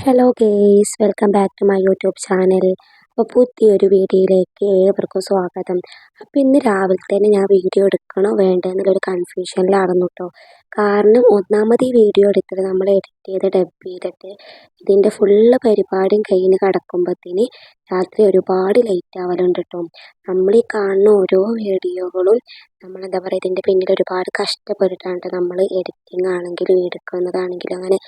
Hello guys, welcome back to my YouTube channel. അപ്പോൾ പുതിയൊരു വീഡിയോയിലേക്ക് ഏവർക്കും സ്വാഗതം. അപ്പോൾ ഇന്ന് രാവിലെ തന്നെ ഞാൻ വീഡിയോ എടുക്കണോ വേണ്ടോ എന്നുള്ളൊരു കൺഫ്യൂഷനിലായിരുന്നു കേട്ടോ. കാരണം ഒന്നാമത് ഈ വീഡിയോ എടുത്തിട്ട് നമ്മൾ എഡിറ്റ് ചെയ്ത് ഡബ് ചെയ്തിട്ട് ഇതിൻ്റെ ഫുള്ള് പരിപാടിയും കഴിഞ്ഞ് കിടക്കുമ്പോഴത്തേന് രാത്രി ഒരുപാട് ലേറ്റ് ആവലുണ്ട് കേട്ടോ. നമ്മൾ ഈ കാണുന്ന ഓരോ വീഡിയോകളും നമ്മളെന്താ പറയുക, ഇതിൻ്റെ പിന്നിൽ ഒരുപാട് കഷ്ടപ്പെട്ടിട്ടാണ് നമ്മൾ എഡിറ്റിംഗ് ആണെങ്കിലും എടുക്കുന്നതാണെങ്കിലും അങ്ങനെ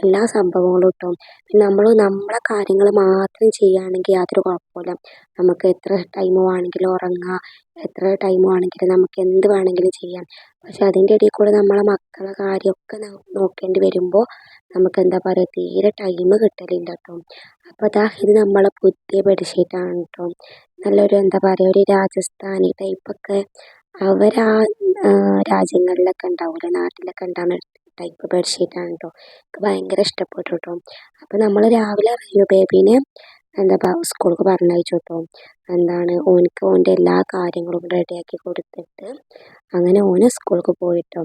എല്ലാ സംഭവങ്ങളും കേട്ടോ. പിന്നെ നമ്മളെ കാര്യങ്ങൾ മാത്രം ചെയ്യുകയാണെങ്കിൽ യാതൊരു കുഴപ്പമില്ല. നമുക്ക് എത്ര ടൈം വേണമെങ്കിലും ഉറങ്ങാം, എത്ര ടൈം വേണമെങ്കിലും നമുക്ക് എന്ത് വേണമെങ്കിലും ചെയ്യാം. പക്ഷെ അതിൻ്റെ ഇടയിൽ കൂടെ നമ്മളെ മക്കളെ കാര്യമൊക്കെ നോക്കേണ്ടി വരുമ്പോൾ നമുക്ക് എന്താ പറയുക, തീരെ ടൈം കിട്ടലില്ല കേട്ടോ. അപ്പോൾ ഇത് നമ്മളെ പുതിയ ബെഡ്ഷീറ്റാണ് കേട്ടോ. നല്ലൊരു എന്താ പറയുക, ഒരു രാജസ്ഥാനി ടൈപ്പൊക്കെ അവരാ രാജ്യങ്ങളിലൊക്കെ ഉണ്ടാവില്ല, നാട്ടിലൊക്കെ ഉണ്ടാകുന്ന ടൈപ്പ് ബെഡ്ഷീറ്റാണ് കേട്ടോ. എനിക്ക് ഭയങ്കര ഇഷ്ടപ്പെട്ടു കേട്ടോ. അപ്പോൾ നമ്മൾ രാവിലെ ബേബീനെ സ്കൂൾക്ക് പറഞ്ഞയച്ചു കേട്ടോ. ഓനിക്ക് ഓൻ്റെ എല്ലാ കാര്യങ്ങളും റെഡിയാക്കി കൊടുത്തിട്ട് അങ്ങനെ ഓന് സ്കൂൾക്ക് പോയിട്ടോ.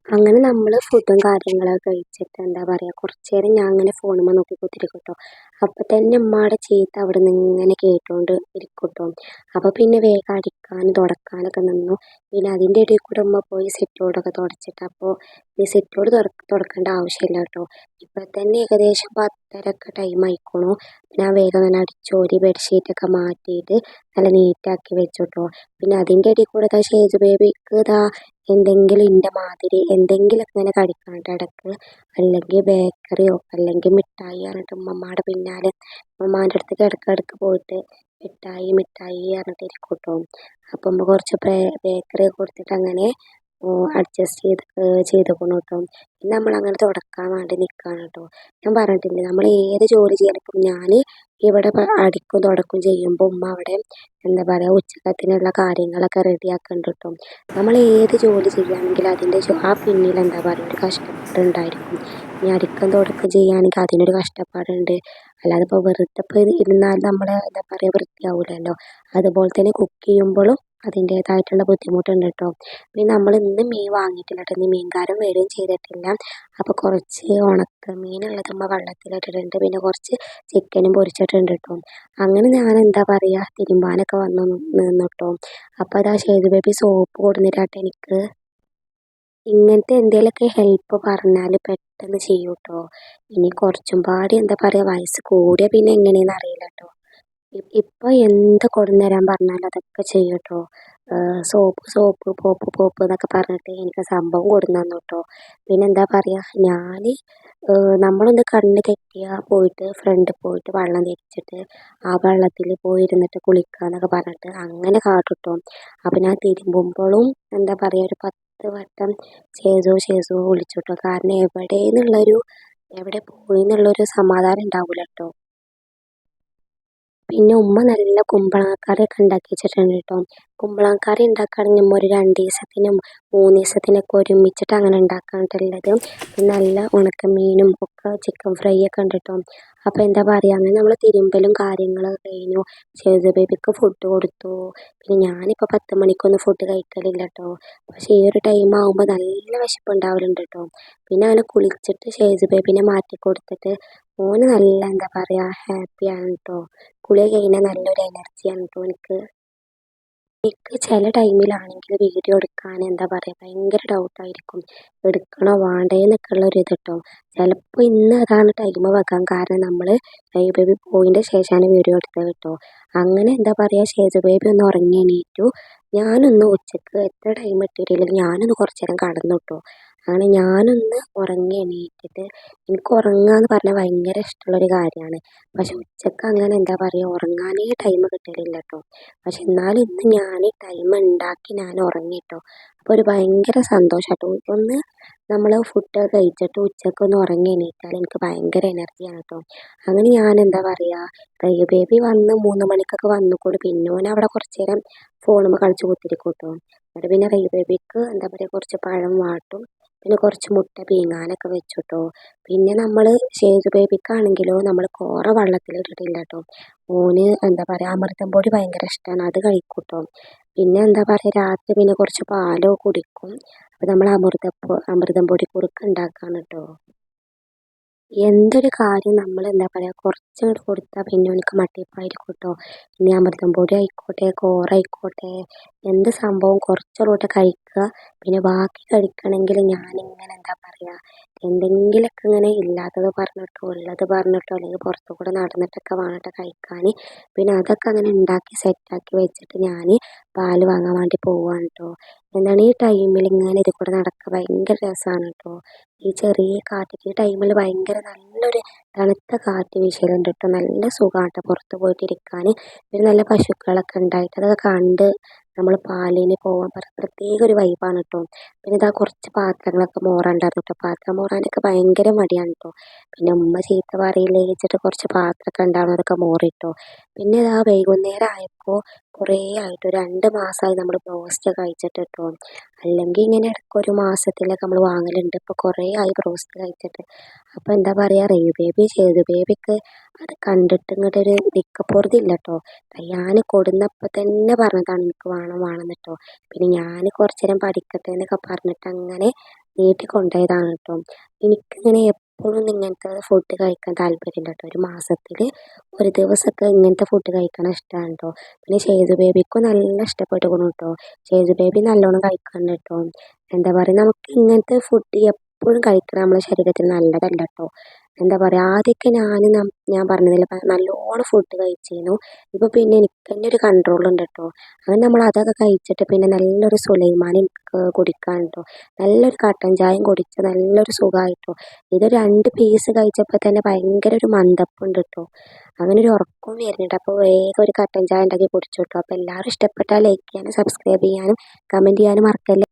അങ്ങനെ നമ്മൾ ഫുഡും കാര്യങ്ങളൊക്കെ കഴിച്ചിട്ട് എന്താ പറയുക, കുറച്ച് നേരം ഞാൻ അങ്ങനെ ഫോണുമ്മ നോക്കി കുത്തിരിക്കും കേട്ടോ. അപ്പം തന്നെ ഉമ്മയുടെ ചീത്ത അവിടെ നിന്ന് ഇങ്ങനെ കേട്ടുകൊണ്ട് ഇരിക്കും കേട്ടോ. അപ്പോൾ പിന്നെ വേഗം അടിക്കാനും തുടക്കാനൊക്കെ നിന്നു. പിന്നെ അതിൻ്റെ ഇടയിൽ കൂടെ ഉമ്മ പോയി സിറ്റോടൊക്കെ തുടച്ചിട്ട്, അപ്പോൾ ഈ സിറ്റോട് തുടക്കേണ്ട ആവശ്യമില്ല കേട്ടോ. ഇപ്പം തന്നെ ഏകദേശം 10:30 ടൈം ആയിക്കോണു. ഞാൻ വേഗം അങ്ങനെ അടിച്ചോരി ബെഡ്ഷീറ്റൊക്കെ മാറ്റിയിട്ട് നല്ല നീറ്റാക്കി വെച്ചു കേട്ടോ. പിന്നെ അതിൻ്റെ ഇടയിൽ കൂടെ ഷേജു ബേബിക്ക് എന്തെങ്കിലും ഇൻ്റെ മാതിരി എന്തെങ്കിലുമൊക്കെ ഇങ്ങനെ കഴിക്കാനായിട്ട് ഇടയ്ക്ക്, അല്ലെങ്കിൽ ബേക്കറിയോ അല്ലെങ്കിൽ മിഠായി പറഞ്ഞിട്ട് ഉമ്മമ്മയുടെ പിന്നാലെ ഉമ്മമാൻ്റെ അടുത്തേക്ക് ഇടയ്ക്കിടയ്ക്ക് പോയിട്ട് മിഠായി മിഠായി പറഞ്ഞിട്ട് ഇരിക്കും കേട്ടോ. അപ്പം ഉമ്മ കുറച്ച് ബേക്കറി കൊടുത്തിട്ട് അങ്ങനെ അഡ്ജസ്റ്റ് ചെയ്തേക്കണം കേട്ടോ. പിന്നെ നമ്മളങ്ങനെ തുടക്കാൻ വേണ്ടി നിൽക്കുകയാണ് കേട്ടോ. ഞാൻ പറഞ്ഞിട്ടില്ലേ, നമ്മൾ ഏത് ജോലി ചെയ്യണം, ഞാൻ ഇവിടെ അടിക്കും തുടക്കും ചെയ്യുമ്പോൾ ഉമ്മ അവിടെ എന്താ പറയുക, ഉച്ചക്കത്തിനുള്ള കാര്യങ്ങളൊക്കെ റെഡിയാക്കുന്നുണ്ട് കേട്ടോ. നമ്മൾ ഏത് ജോലി ചെയ്യുകയാണെങ്കിലും അതിൻ്റെ ആ പിന്നിൽ എന്താ പറയുക, ഒരു കഷ്ടപ്പാടുണ്ടായിരിക്കും. ഇനി അടിക്കം തുടക്കം ചെയ്യുകയാണെങ്കിൽ അതിനൊരു കഷ്ടപ്പാടുണ്ട്. അല്ലാതെ ഇപ്പോൾ വെറുതെ ഇപ്പോൾ ഇരുന്നാൽ നമ്മൾ എന്താ പറയുക, വൃത്തിയാവില്ലല്ലോ. അതുപോലെ തന്നെ കുക്ക് ചെയ്യുമ്പോഴും അതിൻ്റേതായിട്ടുള്ള ബുദ്ധിമുട്ടുണ്ട് കേട്ടോ. പിന്നെ നമ്മൾ ഇന്ന് മീൻ വാങ്ങിയിട്ടില്ല കേട്ടോ. ഇന്ന് മീൻകാരൻ വരികയും ചെയ്തിട്ടില്ല. അപ്പോൾ കുറച്ച് ഉണക്കമീനുള്ളത് ഉമ്മ വെള്ളത്തിലിട്ടിട്ടുണ്ട്. പിന്നെ കുറച്ച് ചിക്കനും പൊരിച്ചിട്ടുണ്ട് കേട്ടോ. അങ്ങനെ ഞാൻ എന്താ പറയുക, തിരുമ്പാനൊക്കെ നിന്നു കേട്ടോ. അപ്പോൾ ഷേജു ബേബി സോപ്പ് കൊടുത്തിട്ടാട്ടെ എനിക്ക് ഇങ്ങനത്തെ എന്തെങ്കിലുമൊക്കെ ഹെൽപ്പ് പറഞ്ഞാൽ പെട്ടെന്ന് ചെയ്യും കേട്ടോ. ഇനി കുറച്ചും പാടി എന്താ പറയുക, വയസ്സ് കൂടിയ പിന്നെ എങ്ങനെയെന്ന് അറിയില്ല കേട്ടോ. ഇപ്പോൾ എന്ത് കൊണ്ടുവരാൻ പറഞ്ഞാലും അതൊക്കെ ചെയ്യും കേട്ടോ. സോപ്പ് പോപ്പ് എന്നൊക്കെ പറഞ്ഞിട്ട് എനിക്ക് സംഭവം കൊടുന്നു തന്നു കേട്ടോ. പിന്നെ എന്താ പറയുക, നമ്മളൊന്ന് കണ്ണ് തെറ്റിയാൽ പോയിട്ട് ഫ്രണ്ടിൽ പോയിട്ട് വെള്ളം തിരിച്ചിട്ട് ആ വെള്ളത്തിൽ പോയിരുന്നിട്ട് കുളിക്കുക എന്നൊക്കെ പറഞ്ഞിട്ട് അങ്ങനെ കാട്ടും കേട്ടോ. അപ്പം ഞാൻ തിരുമ്പുമ്പോഴും എന്താ പറയുക, ഒരു 10 വട്ടം ഷേസു വിളിച്ചു കേട്ടോ. കാരണം എവിടെ പോയി എന്നുള്ളൊരു സമാധാനം ഉണ്ടാവില്ല കേട്ടോ. പിന്നെ ഉമ്മ നല്ല കുമ്പളങ്ങക്കറിയൊക്കെ ഉണ്ടാക്കി വെച്ചിട്ടുണ്ട് കേട്ടോ. കുമ്പളങ്ങക്കറി ഉണ്ടാക്കുകയാണെങ്കിൽ ഉമ്മ ഒരു 2 ദിവസത്തിനും 3 ദിവസത്തിനൊക്കെ ഒരുമിച്ചിട്ട് അങ്ങനെ ഉണ്ടാക്കാനുള്ളത്. പിന്നെ നല്ല ഉണക്കമീനും ഒക്കെ ചിക്കൻ ഫ്രൈ ഒക്കെ ഉണ്ട് കേട്ടോ. അപ്പോൾ എന്താ പറയുക, അങ്ങനെ നമ്മൾ തിരുമ്പലും കാര്യങ്ങളൊക്കെ കഴിഞ്ഞു. ഷേജു ബേബിക്ക് ഫുഡ് കൊടുത്തു. പിന്നെ ഞാനിപ്പോൾ 10 മണിക്കൊന്നും ഫുഡ് കഴിക്കലില്ല കേട്ടോ. പക്ഷേ ഈ ഒരു ടൈം ആകുമ്പോൾ നല്ല വിശപ്പുണ്ടാവലുണ്ട് കേട്ടോ. പിന്നെ അങ്ങനെ കുളിച്ചിട്ട് ഷേജു ബേബിനെ മാറ്റി കൊടുത്തിട്ട് ഓന് നല്ല എന്താ പറയുക, ഹാപ്പിയാണ് കേട്ടോ. കുളി കഴിഞ്ഞാൽ നല്ലൊരു എനർജിയാണ് കേട്ടോ എനിക്ക് ചില ടൈമിലാണെങ്കിൽ വീഡിയോ എടുക്കാൻ എന്താ പറയുക, ഭയങ്കര ഡൗട്ടായിരിക്കും, എടുക്കണോ വേണ്ടേ എന്നൊക്കെയുള്ള ഒരു ഇത് കേട്ടോ. ചിലപ്പോൾ ഇന്ന് അതാണ് ടൈം വെക്കാൻ കാരണം, നമ്മൾ ബേബി പോയതിൻ്റെ ശേഷമാണ് വീഡിയോ എടുത്തത് കേട്ടോ. അങ്ങനെ എന്താ പറയുക, ഷേജു ബേബി ഒന്ന് ഉറങ്ങി എണീറ്റു. ഞാനൊന്ന് ഉച്ചക്ക് എത്ര ടൈം ഇട്ടിട്ടില്ലെങ്കിൽ ഞാനൊന്ന് കുറച്ച് നേരം കടന്നു കേട്ടോ. അങ്ങനെ ഞാനൊന്ന് ഉറങ്ങി എണീറ്റിട്ട്, എനിക്ക് ഉറങ്ങുക എന്ന് പറഞ്ഞാൽ ഭയങ്കര ഇഷ്ടമുള്ളൊരു കാര്യമാണ്. പക്ഷെ ഉച്ചക്ക് അങ്ങനെ എന്താ പറയുക, ഉറങ്ങാനേ ടൈം കിട്ടലില്ല കേട്ടോ. പക്ഷെ എന്നാലും ഇന്ന് ഞാൻ ടൈം ഉണ്ടാക്കി ഞാൻ ഉറങ്ങി കേട്ടോ. അപ്പോൾ ഒരു ഭയങ്കര സന്തോഷം കേട്ടോ. ഒന്ന് നമ്മൾ ഫുഡ് കഴിച്ചിട്ട് ഉച്ചക്കൊന്ന് ഉറങ്ങി എണീറ്റാൽ എനിക്ക് ഭയങ്കര എനർജിയാണ് കേട്ടോ. അങ്ങനെ ഞാൻ എന്താ പറയുക, ബേബി വന്ന് 3 മണിക്കൊക്കെ വന്നുകൂടി. പിന്നെ ഓൻ അവിടെ കുറച്ച് നേരം ഫോണുമ്മ കളിച്ച് കുത്തിരിക്കും കേട്ടോ. എന്നിട്ട് പിന്നെ ബേബിക്ക് എന്താ പറയുക, കുറച്ച് പഴം വാട്ടും, പിന്നെ കുറച്ച് മുട്ട പീങ്ങാനൊക്കെ വെച്ചു കേട്ടോ. പിന്നെ നമ്മൾ ഷേജു ബേബിക്കാണെങ്കിലോ നമ്മൾ കോറ വെള്ളത്തിലിട്ടിട്ടില്ല കേട്ടോ. ഓന് എന്താ പറയുക, അമൃതം പൊടി ഭയങ്കര ഇഷ്ടമാണ്, അത് കഴിക്കും കേട്ടോ. പിന്നെ എന്താ പറയുക, രാത്രി പിന്നെ കുറച്ച് പാലോ കുടിക്കും. അപ്പോൾ നമ്മൾ അമൃതം പൊടി കുറുക്ക് ഉണ്ടാക്കുകയാണ് കേട്ടോ. എന്തൊരു കാര്യം നമ്മൾ എന്താ പറയുക കുറച്ചങ്ങോട്ട് കൊടുത്താൽ പിന്നെ ഓനിക്ക് മട്ടിപ്പായിരിക്കും ട്ടോ. ഇനി അമൃതം പൊടി ആയിക്കോട്ടെ, കോറായിക്കോട്ടെ, എന്ത് സംഭവം കുറച്ചൊള്ളൂട്ടോ കഴിക്കുക. പിന്നെ ബാക്കി കഴിക്കണമെങ്കിൽ ഞാനിങ്ങനെ എന്താ പറയുക എന്തെങ്കിലുമൊക്കെ ഇങ്ങനെ ഇല്ലാത്തത് പറഞ്ഞിട്ടോ ഉള്ളത് പറഞ്ഞിട്ടോ അല്ലെങ്കിൽ പുറത്ത് കൂടെ നടന്നിട്ടൊക്കെ വേണട്ടോ കഴിക്കാൻ. പിന്നെ അതൊക്കെ അങ്ങനെ ഉണ്ടാക്കി സെറ്റാക്കി വെച്ചിട്ട് ഞാൻ പാല് വാങ്ങാൻ വേണ്ടി പോവാണ് ട്ടോ. എന്താണ് ഈ ടൈമിൽ ഇങ്ങനെ ഇതിൽ കൂടെ നടക്കുക ഭയങ്കര രസമാണ് ട്ടോ. ഈ ചെറിയ കാറ്റിൻ്റെ ഈ ടൈമിൽ ഭയങ്കര നല്ലൊരു തണുത്ത കാറ്റ് വീശലുണ്ട് ട്ടോ. നല്ല സുഖാട്ടോ പുറത്ത് പോയിട്ട് ഇരിക്കാൻ. പിന്നെ നല്ല പശുക്കളൊക്കെ ഉണ്ടായിട്ട് അതൊക്കെ കണ്ട് നമ്മൾ പാലിന് പോകാൻ പ്രത്യേക ഒരു വൈബാണ് ട്ടോ. പിന്നെ ഇതാ കുറച്ച് പാത്രങ്ങളൊക്കെ മോറാണ്ടായിരുന്നു ട്ടോ. പാത്രം മോറാനൊക്കെ ഭയങ്കര മടിയാണ് ട്ടോ. പിന്നെ ഉമ്മ ചീത്ത പറയില്ലേ വെച്ചിട്ട് കുറച്ച് പാത്രമൊക്കെ ഉണ്ടാവും അതൊക്കെ മോറിട്ടോ. പിന്നെ ഇതാ വൈകുന്നേരം ആയപ്പോൾ കുറേ ആയിട്ട് ഒരു 2 മാസമായി നമ്മൾ ബ്രോസ്റ്റ് കഴിച്ചിട്ട് ട്ടോ. അല്ലെങ്കിൽ ഇങ്ങനെ ഇടയ്ക്ക് ഒരു മാസത്തിലൊക്കെ നമ്മൾ വാങ്ങലുണ്ട്. ഇപ്പോൾ കുറേ ആയി ബ്രോസ്റ്റ് കഴിച്ചിട്ട്. അപ്പോൾ എന്താ പറയുക റിയു ബേബി സേതു ബേബിക്ക് അത് കണ്ടിട്ട് ഇങ്ങോട്ടൊരു നിക്കപ്പുറതില്ല ട്ടോ. ഞാൻ കൊടുന്നപ്പോൾ തന്നെ പറഞ്ഞതാണ് എനിക്ക് വേണം വേണമെന്ന് ട്ടോ. പിന്നെ ഞാൻ കുറച്ച് നേരം പഠിക്കട്ടെ എന്നൊക്കെ പറഞ്ഞിട്ട് അങ്ങനെ നീട്ടി കൊണ്ടുപോയതാണ് ട്ടോ. എനിക്കിങ്ങനെ എപ്പോഴും ഇങ്ങനത്തെ ഫുഡ് കഴിക്കാൻ താല്പര്യമില്ല ട്ടോ. ഒരു മാസത്തിൽ ഒരു ദിവസമൊക്കെ ഇങ്ങനത്തെ ഫുഡ് കഴിക്കണം ഇഷ്ടമാണ് ട്ടോ. പിന്നെ സേതു ബേബിക്കും നല്ല ഇഷ്ടപ്പെട്ടുക്കണു ട്ടോ. സേതു ബേബി നല്ലോണം കഴിക്കുന്നുണ്ട് ട്ടോ. എന്താ പറയുക നമുക്ക് ഇങ്ങനത്തെ ഫുഡ് എപ്പോഴും കഴിക്കണം നമ്മുടെ ശരീരത്തിന് നല്ലതല്ല ട്ടോ. എന്താ പറയുക ആദ്യമൊക്കെ ഞാൻ പറഞ്ഞതിൽ നല്ലോണം ഫുഡ് കഴിച്ചിരുന്നു. ഇപ്പോൾ പിന്നെ എനിക്ക് തന്നെ ഒരു കൺട്രോൾ ഉണ്ട് ട്ടോ. അങ്ങനെ നമ്മൾ അതൊക്കെ കഴിച്ചിട്ട് പിന്നെ നല്ലൊരു സുലൈമാനി കുടിക്കാൻ ട്ടോ. നല്ലൊരു കട്ടൻ ചായയും കുടിച്ച് നല്ലൊരു സുഖമായി ട്ടോ. ഇത് 2 പീസ് കഴിച്ചപ്പോൾ തന്നെ ഭയങ്കര ഒരു മന്ദപ്പുണ്ട് ട്ടോ. അങ്ങനെ ഒരു ഉറക്കവും വരുന്നുണ്ട്. അപ്പോൾ വേഗം ഒരു കട്ടൻ ചായ ഉണ്ടാക്കി കുടിച്ചു ട്ടോ. അപ്പോൾ എല്ലാവരും ഇഷ്ടപ്പെട്ടാൽ ലൈക്ക് ചെയ്യാനും സബ്സ്ക്രൈബ് ചെയ്യാനും കമൻറ്റ് ചെയ്യാനും മറക്കല്ലേ.